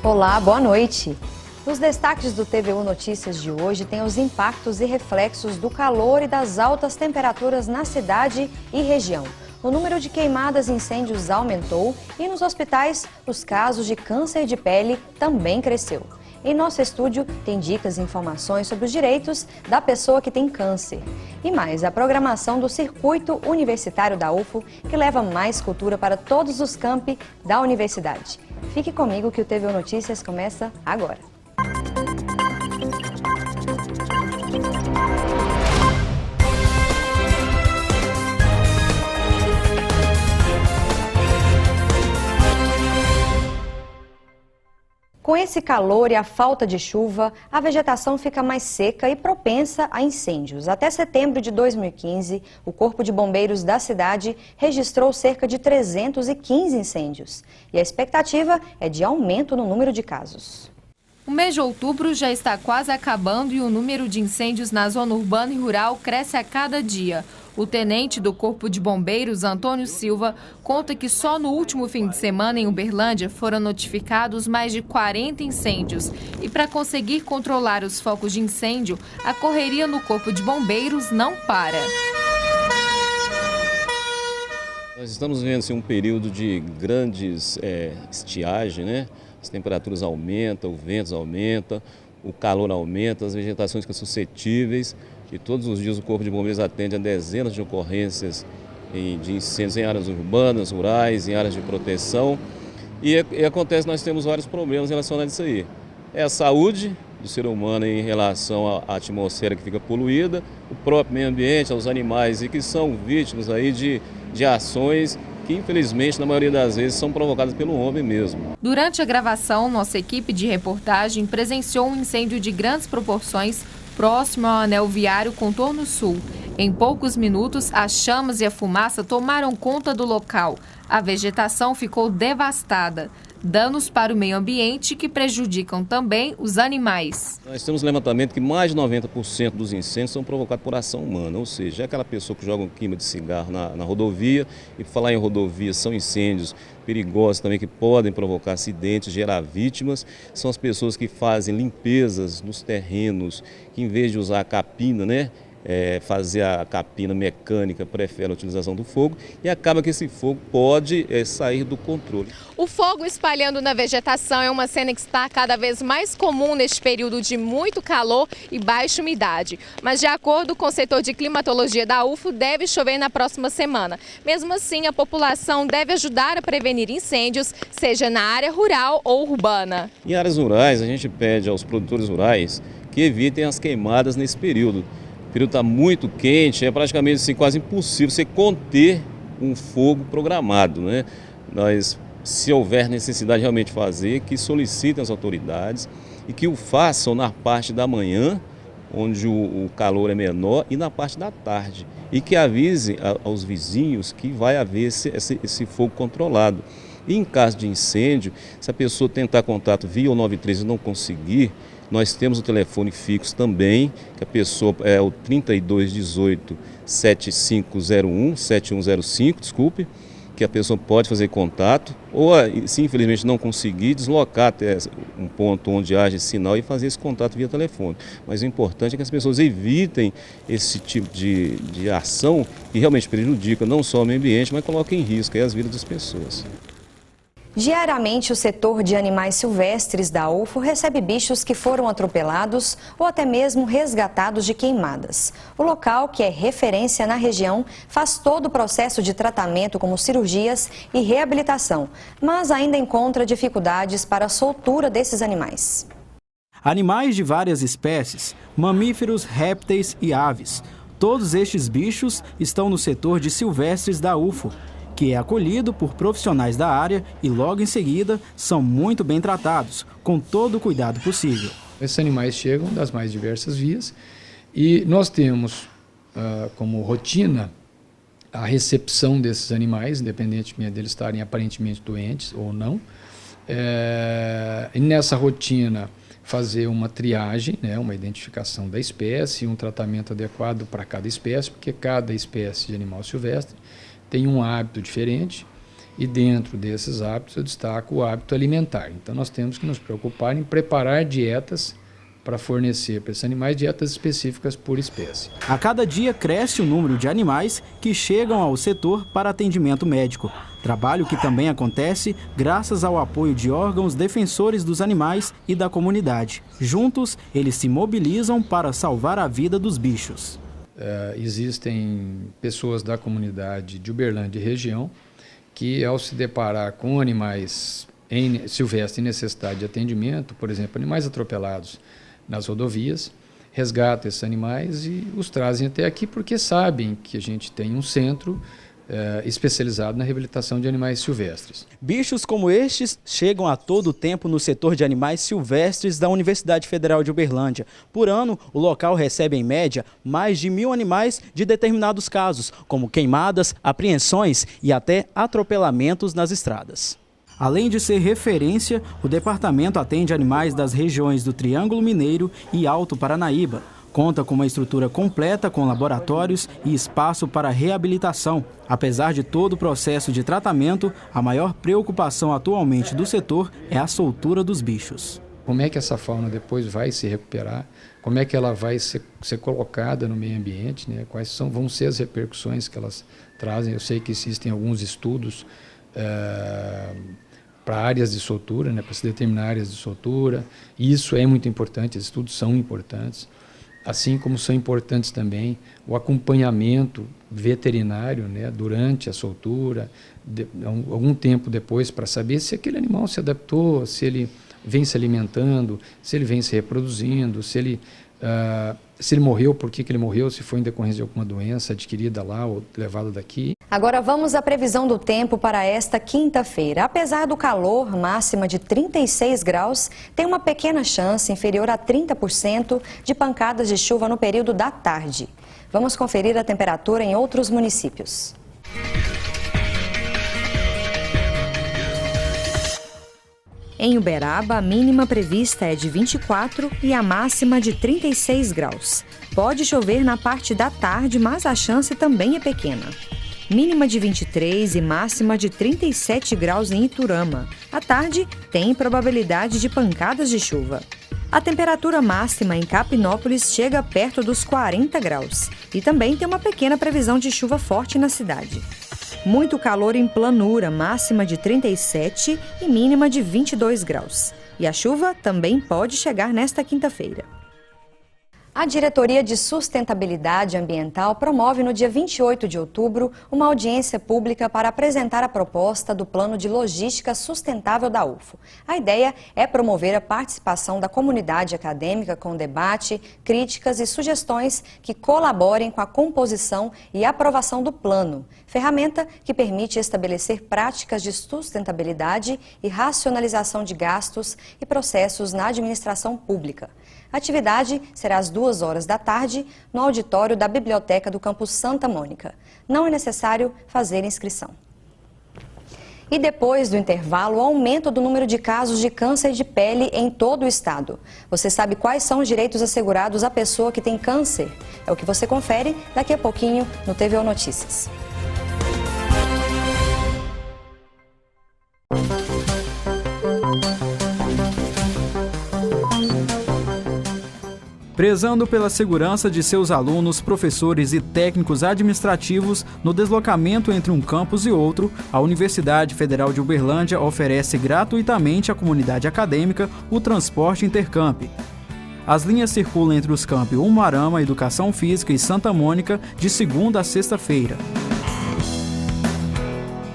Olá, boa noite. Os destaques do TVU Notícias de hoje têm os impactos e reflexos do calor e das altas temperaturas na cidade e região. O número de queimadas e incêndios aumentou e nos hospitais os casos de câncer de pele também cresceu. Em nosso estúdio tem dicas e informações sobre os direitos da pessoa que tem câncer. E mais, a programação do Circuito Universitário da UFO, que leva mais cultura para todos os campi da universidade. Fique comigo que o TVU Notícias começa agora. Com esse calor e a falta de chuva, a vegetação fica mais seca e propensa a incêndios. Até setembro de 2015, o Corpo de Bombeiros da cidade registrou cerca de 315 incêndios. E a expectativa é de aumento no número de casos. O mês de outubro já está quase acabando e o número de incêndios na zona urbana e rural cresce a cada dia. O tenente do Corpo de Bombeiros, Antônio Silva, conta que só no último fim de semana em Uberlândia foram notificados mais de 40 incêndios. E para conseguir controlar os focos de incêndio, a correria no Corpo de Bombeiros não para. Nós estamos vivendo assim, um período de grandes estiagem, né? As temperaturas aumentam, o vento aumenta, o calor aumenta, as vegetações ficam suscetíveis e todos os dias o Corpo de Bombeiros atende a dezenas de ocorrências de incêndios em áreas urbanas, rurais, em áreas de proteção e acontece, nós temos vários problemas relacionados a isso aí. É a saúde do ser humano em relação à atmosfera que fica poluída, o próprio meio ambiente, aos animais e que são vítimas aí de ações que infelizmente na maioria das vezes são provocadas pelo homem mesmo. Durante a gravação, nossa equipe de reportagem presenciou um incêndio de grandes proporções próximo ao anel viário Contorno Sul. Em poucos minutos, as chamas e a fumaça tomaram conta do local. A vegetação ficou devastada. Danos para o meio ambiente que prejudicam também os animais. Nós temos um levantamento que mais de 90% dos incêndios são provocados por ação humana, ou seja, é aquela pessoa que joga um queima de cigarro na rodovia, e por falar em rodovia, são incêndios perigosos também que podem provocar acidentes, gerar vítimas, são as pessoas que fazem limpezas nos terrenos, que em vez de usar a capina, né? Fazer a capina mecânica, prefere a utilização do fogo e acaba que esse fogo pode sair do controle. O fogo espalhando na vegetação é uma cena que está cada vez mais comum neste período de muito calor e baixa umidade. Mas de acordo com o setor de climatologia da UFO, deve chover na próxima semana. Mesmo assim, a população deve ajudar a prevenir incêndios, seja na área rural ou urbana. Em áreas rurais, a gente pede aos produtores rurais que evitem as queimadas nesse período. O período está muito quente, é praticamente assim, quase impossível você conter um fogo programado, né? Se houver necessidade de realmente fazer, que solicitem as autoridades e que o façam na parte da manhã, onde o calor é menor, e na parte da tarde. E que avisem aos vizinhos que vai haver esse fogo controlado. E em caso de incêndio, se a pessoa tentar contato via o 93 e não conseguir, nós temos o telefone fixo também, que a pessoa é o 7105, desculpe, que a pessoa pode fazer contato, ou se infelizmente não conseguir, deslocar até um ponto onde haja sinal e fazer esse contato via telefone. Mas o importante é que as pessoas evitem esse tipo de ação que realmente prejudica não só o meio ambiente, mas coloca em risco as vidas das pessoas. Diariamente, o setor de animais silvestres da UFO recebe bichos que foram atropelados ou até mesmo resgatados de queimadas. O local, que é referência na região, faz todo o processo de tratamento como cirurgias e reabilitação, mas ainda encontra dificuldades para a soltura desses animais. Animais de várias espécies, mamíferos, répteis e aves. Todos estes bichos estão no setor de silvestres da UFO, que é acolhido por profissionais da área e logo em seguida são muito bem tratados, com todo o cuidado possível. Esses animais chegam das mais diversas vias e nós temos como rotina a recepção desses animais, independentemente deles estarem aparentemente doentes ou não. E nessa rotina fazer uma triagem, né, uma identificação da espécie, um tratamento adequado para cada espécie, porque cada espécie de animal silvestre tem um hábito diferente E dentro desses hábitos eu destaco o hábito alimentar. Então nós temos que nos preocupar em preparar dietas para fornecer para esses animais dietas específicas por espécie. A cada dia cresce o número de animais que chegam ao setor para atendimento médico. Trabalho que também acontece graças ao apoio de órgãos defensores dos animais e da comunidade. Juntos, eles se mobilizam para salvar a vida dos bichos. Existem pessoas da comunidade de Uberlândia e região que, ao se deparar com animais silvestres em necessidade de atendimento, por exemplo, animais atropelados nas rodovias, resgatam esses animais e os trazem até aqui porque sabem que a gente tem um centro especializado na reabilitação de animais silvestres. Bichos como estes chegam a todo tempo no setor de animais silvestres da Universidade Federal de Uberlândia. Por ano, o local recebe em média mais de 1.000 animais de determinados casos, como queimadas, apreensões e até atropelamentos nas estradas. Além de ser referência, o departamento atende animais das regiões do Triângulo Mineiro e Alto Paranaíba. Conta com uma estrutura completa com laboratórios e espaço para reabilitação. Apesar de todo o processo de tratamento, a maior preocupação atualmente do setor é a soltura dos bichos. Como é que essa fauna depois vai se recuperar? Como é que ela vai ser colocada no meio ambiente, né? Quais vão ser as repercussões que elas trazem? Eu sei que existem alguns estudos para áreas de soltura, né? Para se determinar áreas de soltura. E isso é muito importante, esses estudos são importantes. Assim como são importantes também o acompanhamento veterinário, né, durante a soltura, algum tempo depois, para saber se aquele animal se adaptou, se ele vem se alimentando, se ele vem se reproduzindo, se ele morreu, por que ele morreu, se foi em decorrência de alguma doença adquirida lá ou levada daqui. Agora vamos à previsão do tempo para esta quinta-feira. Apesar do calor, máxima de 36 graus, tem uma pequena chance, inferior a 30%, de pancadas de chuva no período da tarde. Vamos conferir a temperatura em outros municípios. Em Uberaba, a mínima prevista é de 24 e a máxima de 36 graus. Pode chover na parte da tarde, mas a chance também é pequena. Mínima de 23 e máxima de 37 graus em Iturama. À tarde, tem probabilidade de pancadas de chuva. A temperatura máxima em Capinópolis chega perto dos 40 graus. E também tem uma pequena previsão de chuva forte na cidade. Muito calor em Planura, máxima de 37 e mínima de 22 graus. E a chuva também pode chegar nesta quinta-feira. A Diretoria de Sustentabilidade Ambiental promove no dia 28 de outubro uma audiência pública para apresentar a proposta do Plano de Logística Sustentável da UFO. A ideia é promover a participação da comunidade acadêmica com debate, críticas e sugestões que colaborem com a composição e aprovação do plano, ferramenta que permite estabelecer práticas de sustentabilidade e racionalização de gastos e processos na administração pública. A atividade será às 2h da tarde no auditório da Biblioteca do Campus Santa Mônica. Não é necessário fazer inscrição. E depois do intervalo, o aumento do número de casos de câncer de pele em todo o estado. Você sabe quais são os direitos assegurados à pessoa que tem câncer? É o que você confere daqui a pouquinho no TVO Notícias. Prezando pela segurança de seus alunos, professores e técnicos administrativos no deslocamento entre um campus e outro, a Universidade Federal de Uberlândia oferece gratuitamente à comunidade acadêmica o transporte intercamp. As linhas circulam entre os campi Umuarama, Educação Física e Santa Mônica de segunda a sexta-feira.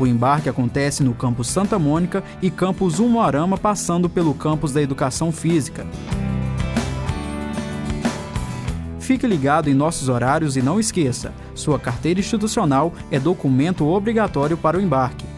O embarque acontece no campus Santa Mônica e campus Umuarama, passando pelo campus da Educação Física. Fique ligado em nossos horários e não esqueça, sua carteira institucional é documento obrigatório para o embarque.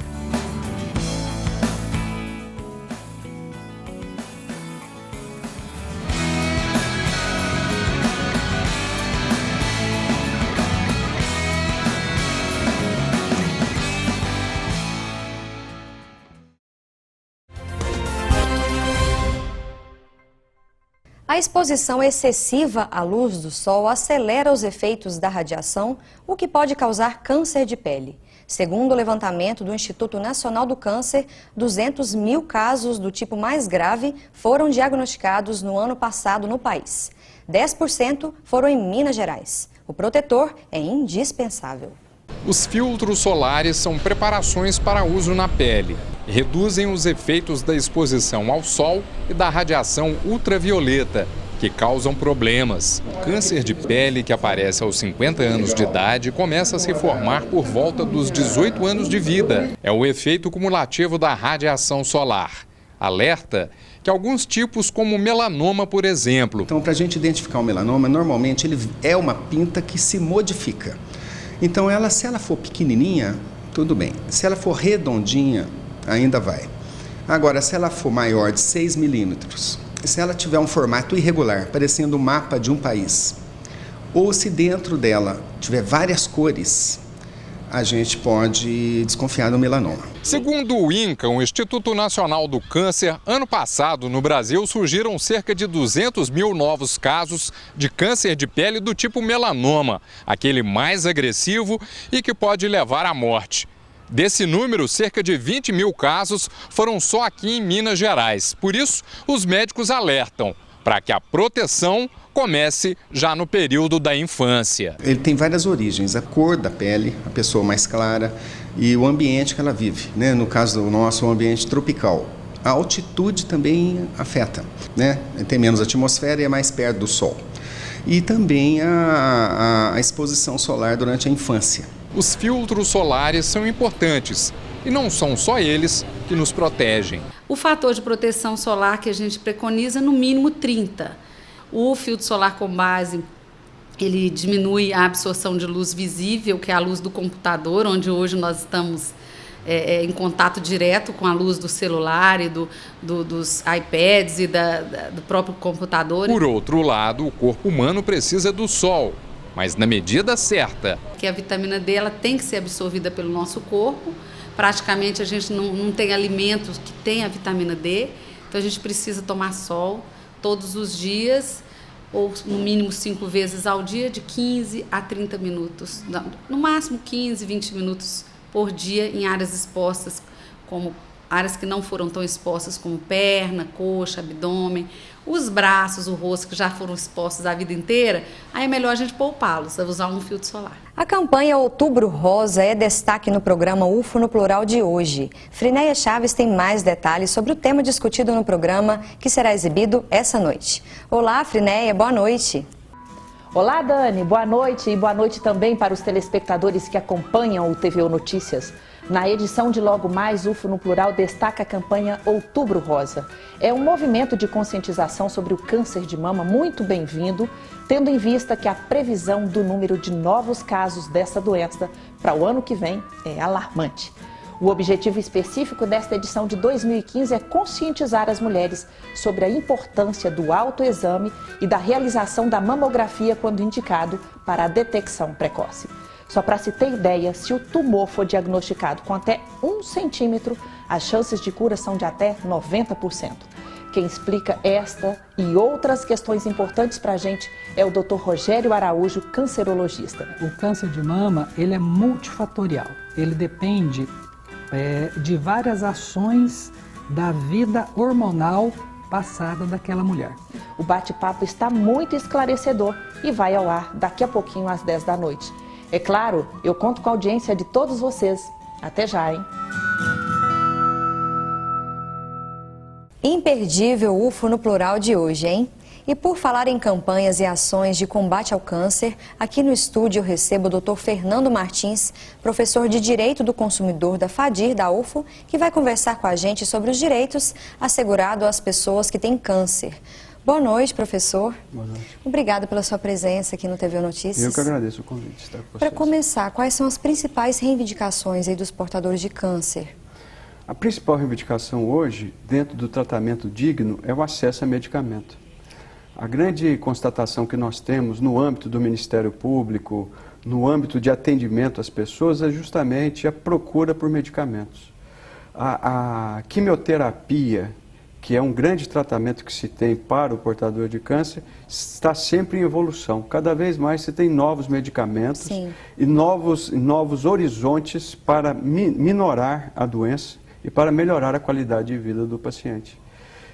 A exposição excessiva à luz do sol acelera os efeitos da radiação, o que pode causar câncer de pele. Segundo o levantamento do Instituto Nacional do Câncer, 200 mil casos do tipo mais grave foram diagnosticados no ano passado no país. 10% foram em Minas Gerais. O protetor é indispensável. Os filtros solares são preparações para uso na pele. Reduzem os efeitos da exposição ao sol e da radiação ultravioleta, que causam problemas. O câncer de pele, que aparece aos 50 anos de idade, começa a se formar por volta dos 18 anos de vida. É o efeito cumulativo da radiação solar. Alerta que alguns tipos, como o melanoma, por exemplo. Então, para a gente identificar o melanoma, normalmente ele é uma pinta que se modifica. Então, se ela for pequenininha, tudo bem. Se ela for redondinha, ainda vai. Agora, se ela for maior de 6 milímetros, se ela tiver um formato irregular, parecendo um mapa de um país, ou se dentro dela tiver várias cores, a gente pode desconfiar do melanoma. Segundo o INCA, o Instituto Nacional do Câncer, ano passado no Brasil surgiram cerca de 200 mil novos casos de câncer de pele do tipo melanoma, aquele mais agressivo e que pode levar à morte. Desse número, cerca de 20 mil casos foram só aqui em Minas Gerais. Por isso, os médicos alertam para que a proteção comece já no período da infância. Ele tem várias origens, a cor da pele, a pessoa mais clara e o ambiente que ela vive, né? No caso do nosso, o ambiente tropical. A altitude também afeta, né? Tem menos atmosfera e é mais perto do sol. E também a exposição solar durante a infância. Os filtros solares são importantes e não são só eles que nos protegem. O fator de proteção solar que a gente preconiza no mínimo 30. O filtro solar com base, ele diminui a absorção de luz visível, que é a luz do computador, onde hoje nós estamos em contato direto com a luz do celular e dos iPads e do próprio computador. Por outro lado, o corpo humano precisa do sol, mas na medida certa. Que a vitamina D ela tem que ser absorvida pelo nosso corpo. Praticamente a gente não tem alimentos que tenham a vitamina D, então a gente precisa tomar sol todos os dias, ou no mínimo 5 vezes ao dia, de 15 a 30 minutos. No máximo 15, 20 minutos por dia em áreas expostas, como áreas que não foram tão expostas, como perna, coxa, abdômen, os braços, o rosto, que já foram expostos a vida inteira, aí é melhor a gente poupá-los, usar um filtro solar. A campanha Outubro Rosa é destaque no programa UFO no Plural de hoje. Frinéia Chaves tem mais detalhes sobre o tema discutido no programa, que será exibido essa noite. Olá, Frinéia, boa noite. Olá, Dani, boa noite e boa noite também para os telespectadores que acompanham o TVO Notícias. Na edição de Logo Mais, UFO no Plural destaca a campanha Outubro Rosa. É um movimento de conscientização sobre o câncer de mama muito bem-vindo, tendo em vista que a previsão do número de novos casos dessa doença para o ano que vem é alarmante. O objetivo específico desta edição de 2015 é conscientizar as mulheres sobre a importância do autoexame e da realização da mamografia quando indicado para a detecção precoce. Só para se ter ideia, se o tumor for diagnosticado com até 1 centímetro, as chances de cura são de até 90%. Quem explica esta e outras questões importantes para a gente é o Dr. Rogério Araújo, cancerologista. O câncer de mama, ele é multifatorial. Ele depende de várias ações da vida hormonal passada daquela mulher. O bate-papo está muito esclarecedor e vai ao ar daqui a pouquinho às 10 da noite. É claro, eu conto com a audiência de todos vocês. Até já, hein? Imperdível UFO no Plural de hoje, hein? E por falar em campanhas e ações de combate ao câncer, aqui no estúdio eu recebo o Dr. Fernando Martins, professor de Direito do Consumidor da FADIR, da UFO, que vai conversar com a gente sobre os direitos assegurados às pessoas que têm câncer. Boa noite, professor. Boa noite. Obrigada pela sua presença aqui no TVO Notícias. Eu que agradeço o convite de estar com vocês. Para começar, quais são as principais reivindicações aí dos portadores de câncer? A principal reivindicação hoje, dentro do tratamento digno, é o acesso a medicamento. A grande constatação que nós temos no âmbito do Ministério Público, no âmbito de atendimento às pessoas, é justamente a procura por medicamentos. A quimioterapia que é um grande tratamento que se tem para o portador de câncer, está sempre em evolução. Cada vez mais se tem novos medicamentos e novos horizontes para minorar a doença e para melhorar a qualidade de vida do paciente.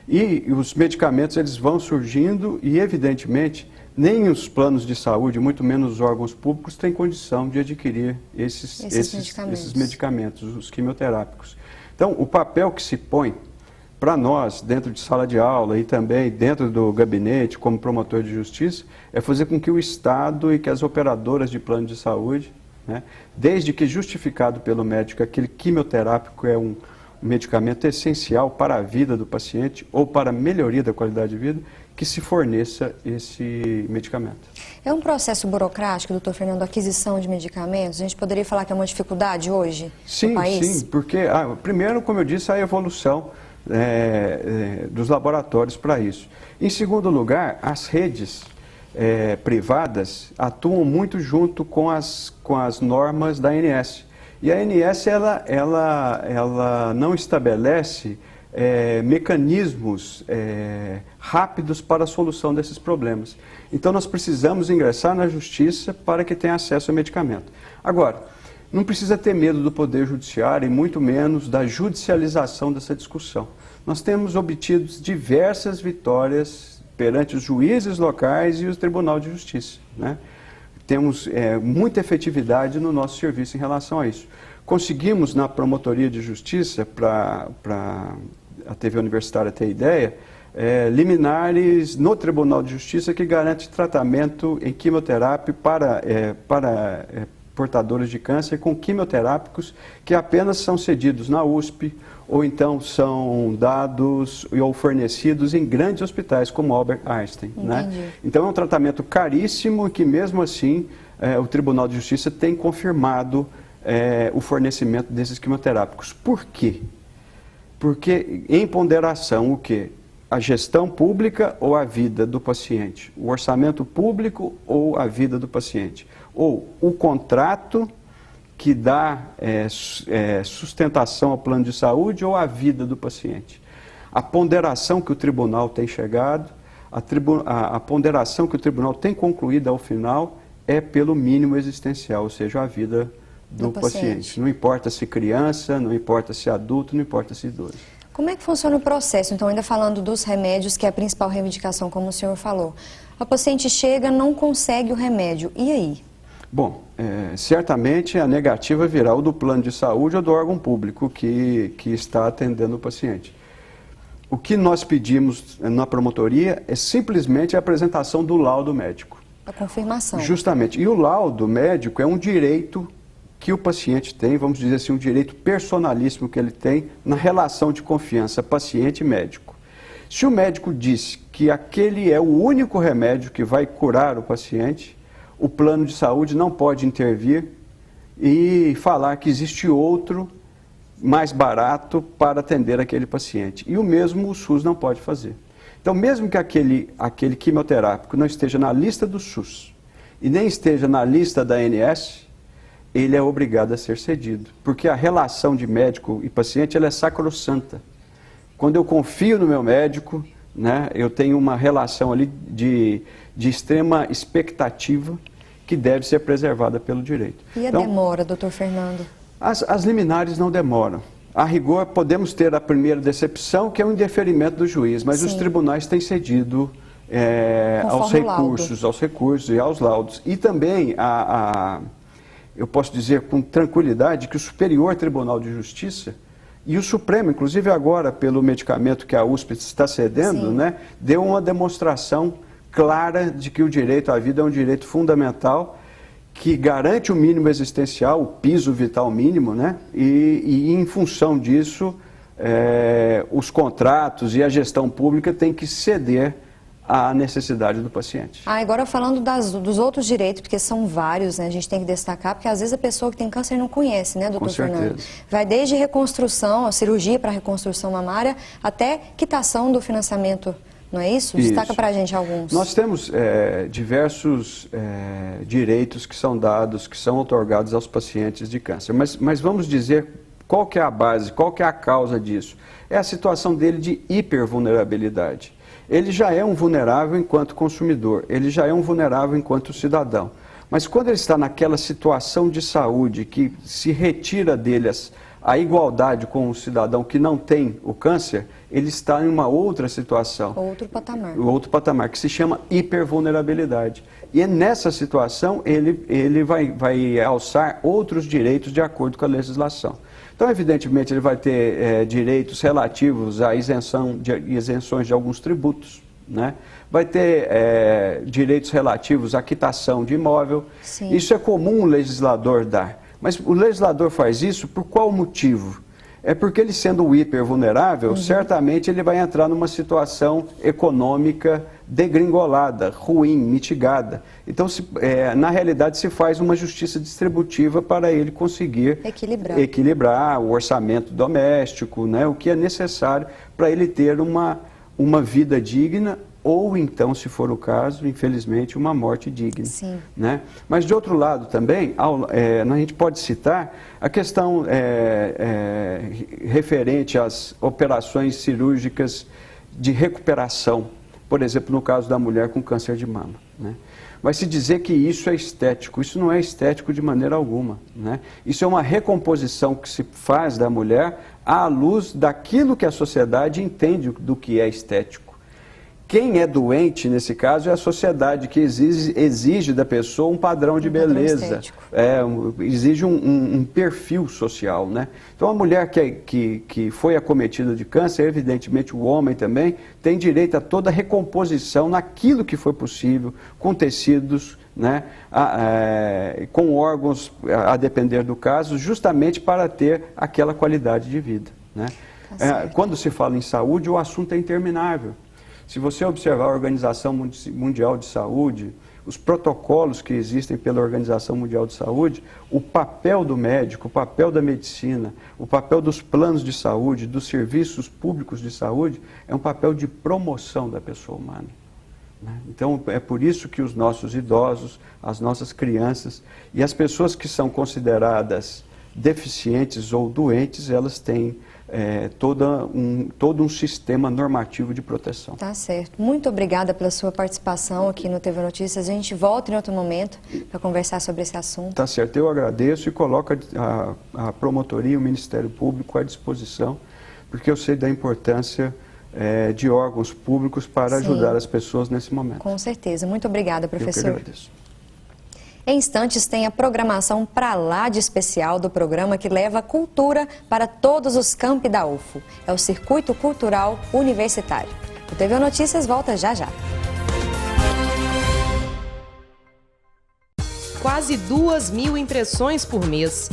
E os medicamentos eles vão surgindo e, evidentemente, nem os planos de saúde, muito menos os órgãos públicos, têm condição de adquirir esses medicamentos, os quimioterápicos. Então, o papel que se põe para nós, dentro de sala de aula e também dentro do gabinete, como promotor de justiça, é fazer com que o Estado e que as operadoras de plano de saúde, né, desde que justificado pelo médico, aquele quimioterápico é um medicamento essencial para a vida do paciente ou para a melhoria da qualidade de vida, que se forneça esse medicamento. É um processo burocrático, doutor Fernando, a aquisição de medicamentos? A gente poderia falar que é uma dificuldade hoje no país? Sim, porque, primeiro, como eu disse, a evolução dos laboratórios para isso. Em segundo lugar, as redes privadas atuam muito junto com as normas da ANS. E a ANS ela não estabelece mecanismos rápidos para a solução desses problemas. Então nós precisamos ingressar na justiça para que tenha acesso ao medicamento. Agora, não precisa ter medo do Poder Judiciário e muito menos da judicialização dessa discussão. Nós temos obtido diversas vitórias perante os juízes locais e o Tribunal de Justiça, né? Temos muita efetividade no nosso serviço em relação a isso. Conseguimos, na Promotoria de Justiça, para a TV Universitária ter ideia, liminares no Tribunal de Justiça que garante tratamento em quimioterapia para portadores de câncer com quimioterápicos que apenas são cedidos na USP ou então são dados ou fornecidos em grandes hospitais como Albert Einstein. Né? Então é um tratamento caríssimo que mesmo assim o Tribunal de Justiça tem confirmado o fornecimento desses quimioterápicos. Por quê? Porque em ponderação o quê? A gestão pública ou a vida do paciente? O orçamento público ou a vida do paciente? Ou o contrato que dá sustentação ao plano de saúde ou a vida do paciente? A ponderação que o tribunal tem chegado, a ponderação que o tribunal tem concluído ao final é pelo mínimo existencial, ou seja, a vida do paciente. Não importa se criança, não importa se adulto, não importa se idoso. Como é que funciona o processo? Então, ainda falando dos remédios, que é a principal reivindicação, como o senhor falou. A paciente chega, não consegue o remédio, e aí? Bom, certamente a negativa virá ou do plano de saúde ou do órgão público que está atendendo o paciente. O que nós pedimos na promotoria é simplesmente a apresentação do laudo médico. A confirmação. Justamente. E o laudo médico é um direito que o paciente tem, vamos dizer assim, um direito personalíssimo que ele tem na relação de confiança paciente e médico. Se o médico diz que aquele é o único remédio que vai curar o paciente, o plano de saúde não pode intervir e falar que existe outro mais barato para atender aquele paciente. E o mesmo o SUS não pode fazer. Então, mesmo que aquele quimioterápico não esteja na lista do SUS e nem esteja na lista da ANS, ele é obrigado a ser cedido, porque a relação de médico e paciente ela é sacrossanta. Quando eu confio no meu médico, né, eu tenho uma relação ali de extrema expectativa que deve ser preservada pelo direito. E a demora, doutor Fernando? As liminares não demoram. A rigor, podemos ter a primeira decepção, que é o indeferimento do juiz, mas os tribunais têm cedido aos recursos e aos laudos. E também eu posso dizer com tranquilidade que o Superior Tribunal de Justiça e o Supremo, inclusive agora pelo medicamento que a USP está cedendo, né, deu uma demonstração clara de que o direito à vida é um direito fundamental que garante o mínimo existencial, o piso vital mínimo, né, e em função disso os contratos e a gestão pública têm que ceder à necessidade do paciente. Agora falando dos outros direitos, porque são vários, né? A gente tem que destacar, porque às vezes a pessoa que tem câncer não conhece, né, doutor Fernando? Vai desde reconstrução, a cirurgia para reconstrução mamária, até quitação do financiamento, não é isso? Destaca para a gente alguns. Nós temos diversos direitos que são dados, que são outorgados aos pacientes de câncer, mas vamos dizer Qual que é a base, qual que é a causa disso? É a situação dele de hipervulnerabilidade. Ele já é um vulnerável enquanto consumidor, ele já é um vulnerável enquanto cidadão. Mas quando ele está naquela situação de saúde que se retira dele a igualdade com o cidadão que não tem o câncer, ele está em uma outra situação. Outro patamar. Outro patamar, que se chama hipervulnerabilidade. E nessa situação ele vai alçar outros direitos de acordo com a legislação. Então, evidentemente, ele vai ter direitos relativos à isenções de alguns tributos, né? Vai ter direitos relativos à quitação de imóvel. Sim. Isso é comum o legislador dar. Mas o legislador faz isso por qual motivo? É porque ele, sendo hipervulnerável, certamente ele vai entrar numa situação econômica degringolada, ruim, mitigada. Então, na realidade, se faz uma justiça distributiva para ele conseguir equilibrar o orçamento doméstico, né, o que é necessário para ele ter uma vida digna, ou então, se for o caso, infelizmente, uma morte digna. Sim. Né? Mas, de outro lado também, a gente pode citar a questão referente às operações cirúrgicas de recuperação, por exemplo, no caso da mulher com câncer de mama. Né? Vai se dizer que isso é estético. Isso não é estético de maneira alguma. Né? Isso é uma recomposição que se faz da mulher à luz daquilo que a sociedade entende do que é estético. Quem é doente, nesse caso, é a sociedade que exige da pessoa um padrão de beleza, exige um perfil social. Né? Então, a mulher que foi acometida de câncer, evidentemente o homem também, tem direito a toda a recomposição naquilo que foi possível, com tecidos, né? Com órgãos, a depender do caso, justamente para ter aquela qualidade de vida. Né? Quando se fala em saúde, o assunto é interminável. Se você observar a Organização Mundial de Saúde, os protocolos que existem pela Organização Mundial de Saúde, o papel do médico, o papel da medicina, o papel dos planos de saúde, dos serviços públicos de saúde, é um papel de promoção da pessoa humana. Então, é por isso que os nossos idosos, as nossas crianças e as pessoas que são consideradas deficientes ou doentes, elas têm todo um sistema normativo de proteção. Tá certo. Muito obrigada pela sua participação aqui no TV Notícias. A gente volta em outro momento para conversar sobre esse assunto. Tá certo. Eu agradeço e coloco a promotoria e o Ministério Público à disposição, porque eu sei da importância de órgãos públicos para ajudar as pessoas nesse momento. Com certeza. Muito obrigada, professor. Eu que agradeço. Em instantes tem a programação pra lá de especial do programa que leva cultura para todos os campi da UFO. É o Circuito Cultural Universitário. O TV Notícias volta já já. Quase 2.000 impressões por mês.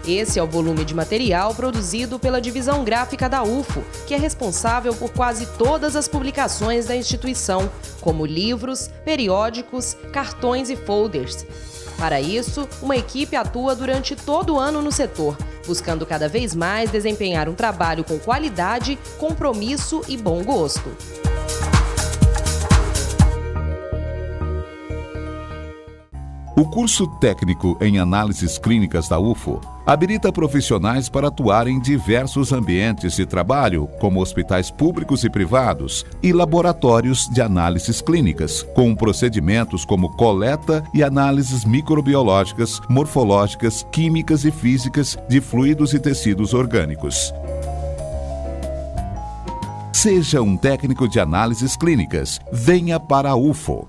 Esse é o volume de material produzido pela divisão gráfica da UFO, que é responsável por quase todas as publicações da instituição, como livros, periódicos, cartões e folders. Para isso, uma equipe atua durante todo o ano no setor, buscando cada vez mais desempenhar um trabalho com qualidade, compromisso e bom gosto. O curso técnico em análises clínicas da UFO habilita profissionais para atuar em diversos ambientes de trabalho, como hospitais públicos e privados, e laboratórios de análises clínicas, com procedimentos como coleta e análises microbiológicas, morfológicas, químicas e físicas de fluidos e tecidos orgânicos. Seja um técnico de análises clínicas. Venha para a UFO.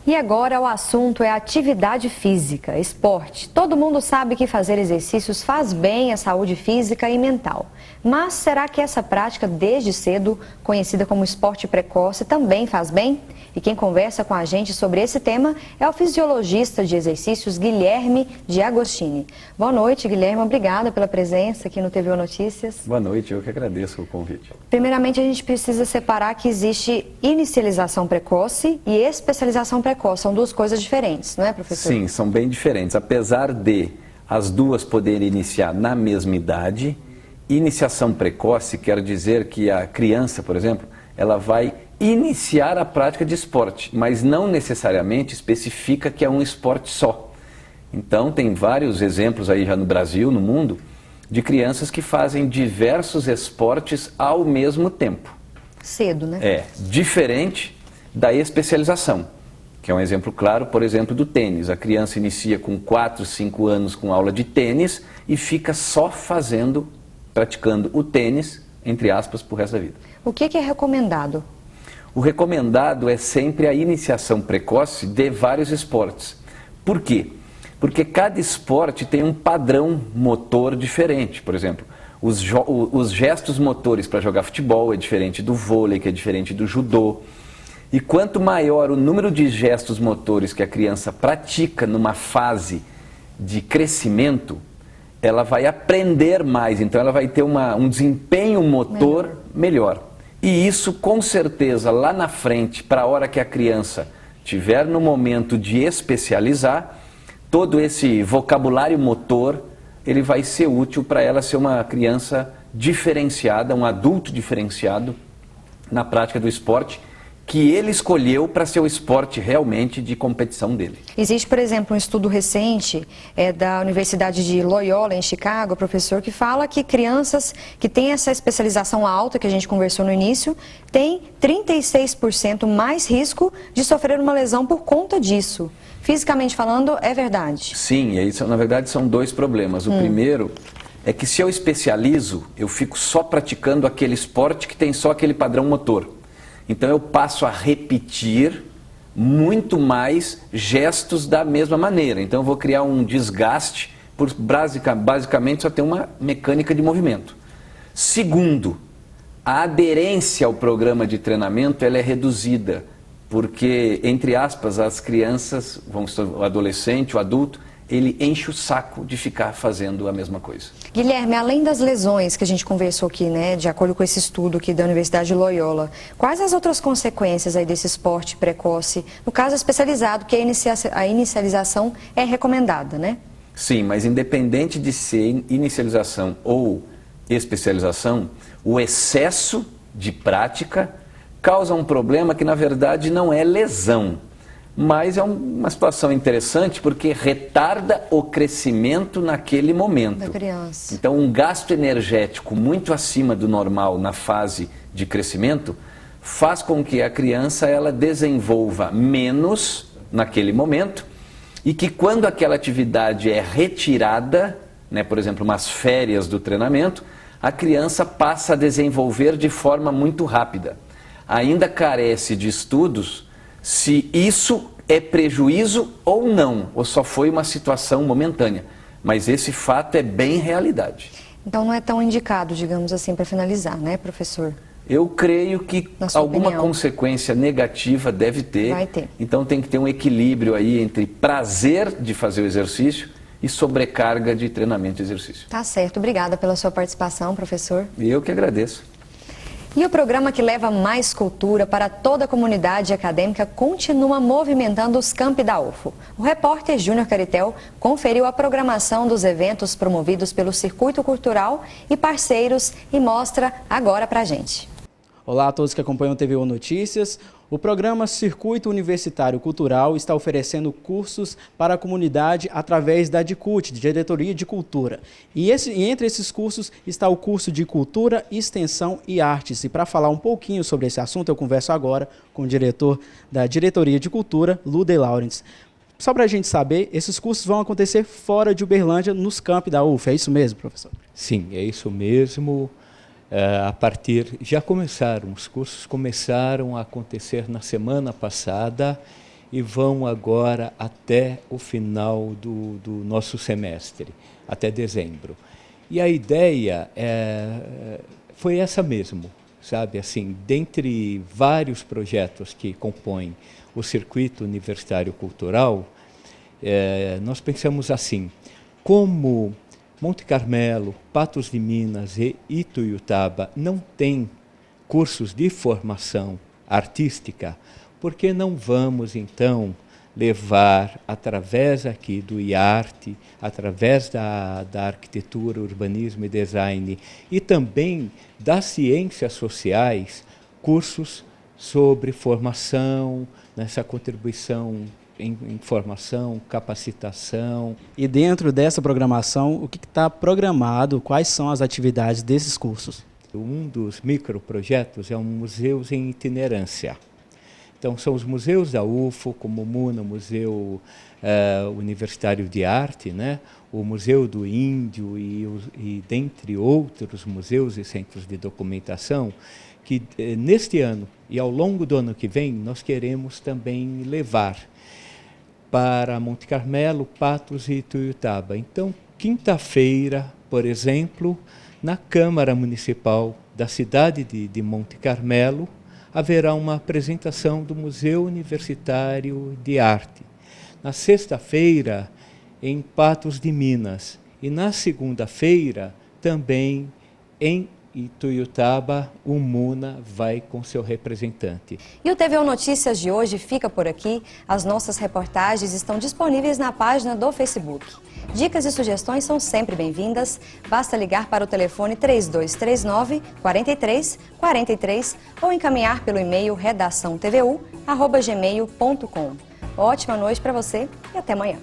E agora o assunto é atividade física, esporte. Todo mundo sabe que fazer exercícios faz bem à saúde física e mental. Mas será que essa prática desde cedo, conhecida como esporte precoce, também faz bem? E quem conversa com a gente sobre esse tema é o fisiologista de exercícios Guilherme de Agostini. Boa noite, Guilherme. Obrigada pela presença aqui no TV Notícias. Boa noite, eu que agradeço o convite. Primeiramente, a gente precisa separar que existe inicialização precoce e especialização precoce. São duas coisas diferentes, não é, professor? Sim, são bem diferentes. Apesar de as duas poderem iniciar na mesma idade, iniciação precoce quer dizer que a criança, por exemplo, ela vai iniciar a prática de esporte, mas não necessariamente especifica que é um esporte só. Então, tem vários exemplos aí já no Brasil, no mundo, de crianças que fazem diversos esportes ao mesmo tempo. Cedo, né? É, diferente da especialização, que é um exemplo claro, por exemplo, do tênis. A criança inicia com 4, 5 anos com aula de tênis e fica só praticando o tênis, entre aspas, por resto da vida. O que é recomendado? O recomendado é sempre a iniciação precoce de vários esportes. Por quê? Porque cada esporte tem um padrão motor diferente. Por exemplo, os gestos motores para jogar futebol é diferente do vôlei, que é diferente do judô. E quanto maior o número de gestos motores que a criança pratica numa fase de crescimento, ela vai aprender mais, então ela vai ter um desempenho motor melhor. E isso, com certeza, lá na frente, para a hora que a criança estiver no momento de especializar, todo esse vocabulário motor, ele vai ser útil para ela ser uma criança diferenciada, um adulto diferenciado na prática do esporte, que ele escolheu para ser o esporte realmente de competição dele. Existe, por exemplo, um estudo recente da Universidade de Loyola, em Chicago, professor, que fala que crianças que têm essa especialização alta, que a gente conversou no início, têm 36% mais risco de sofrer uma lesão por conta disso. Fisicamente falando, é verdade? Sim, e aí, na verdade são dois problemas. O primeiro é que se eu especializo, eu fico só praticando aquele esporte que tem só aquele padrão motor. Então eu passo a repetir muito mais gestos da mesma maneira. Então eu vou criar um desgaste por basicamente só ter uma mecânica de movimento. Segundo, a aderência ao programa de treinamento ela é reduzida, porque, entre aspas, as crianças, o adolescente, o adulto, ele enche o saco de ficar fazendo a mesma coisa. Guilherme, além das lesões que a gente conversou aqui, né, de acordo com esse estudo aqui da Universidade de Loyola, quais as outras consequências aí desse esporte precoce, no caso especializado, que a inicialização é recomendada, né? Sim, mas independente de ser inicialização ou especialização, o excesso de prática causa um problema que, na verdade, não é lesão. Mas é uma situação interessante porque retarda o crescimento naquele momento. Da criança. Então, um gasto energético muito acima do normal na fase de crescimento faz com que a criança ela desenvolva menos naquele momento e que quando aquela atividade é retirada, né, por exemplo, umas férias do treinamento, a criança passa a desenvolver de forma muito rápida. Ainda carece de estudos se isso é prejuízo ou não, ou só foi uma situação momentânea. Mas esse fato é bem realidade. Então não é tão indicado, digamos assim, para finalizar, né, professor? Eu creio que alguma consequência negativa deve ter. Vai ter. Então tem que ter um equilíbrio aí entre prazer de fazer o exercício e sobrecarga de treinamento e exercício. Tá certo. Obrigada pela sua participação, professor. E eu que agradeço. E o programa que leva mais cultura para toda a comunidade acadêmica continua movimentando os campi da UFO. O repórter Júnior Caritel conferiu a programação dos eventos promovidos pelo Circuito Cultural e parceiros e mostra agora pra gente. Olá a todos que acompanham o TVU Notícias. O programa Circuito Universitário Cultural está oferecendo cursos para a comunidade através da DICUT, Diretoria de Cultura. E entre esses cursos está o curso de Cultura, Extensão e Artes. E para falar um pouquinho sobre esse assunto, eu converso agora com o diretor da Diretoria de Cultura, Lude Laurens. Só para a gente saber, esses cursos vão acontecer fora de Uberlândia, nos campi da UF. É isso mesmo, professor? Sim, é isso mesmo. Os cursos começaram a acontecer na semana passada e vão agora até o final do nosso semestre, até dezembro. E a ideia foi essa mesmo, sabe? Assim, dentre vários projetos que compõem o Circuito Universitário Cultural, nós pensamos assim, como Monte Carmelo, Patos de Minas e Ituiutaba não têm cursos de formação artística, por que não vamos, então, levar, através aqui do IARTE, através da arquitetura, urbanismo e design, e também das ciências sociais, cursos sobre formação, nessa contribuição informação, capacitação. E dentro dessa programação, o que está programado, quais são as atividades desses cursos? Um dos microprojetos é um museus em itinerância. Então, são os museus da UFO, como o MUNA, Museu Universitário de Arte, né? O Museu do Índio e dentre outros museus e centros de documentação, que neste ano e ao longo do ano que vem, nós queremos também levar para Monte Carmelo, Patos e Ituiutaba. Então, quinta-feira, por exemplo, na Câmara Municipal da cidade de Monte Carmelo, haverá uma apresentação do Museu Universitário de Arte. Na sexta-feira, em Patos de Minas. E na segunda-feira, também em Ituiutaba, o MUNA vai com seu representante. E o TVU Notícias de hoje fica por aqui. As nossas reportagens estão disponíveis na página do Facebook. Dicas e sugestões são sempre bem-vindas. Basta ligar para o telefone 3239-4343 ou encaminhar pelo e-mail redaçãotvu@gmail.com. Ótima noite para você e até amanhã.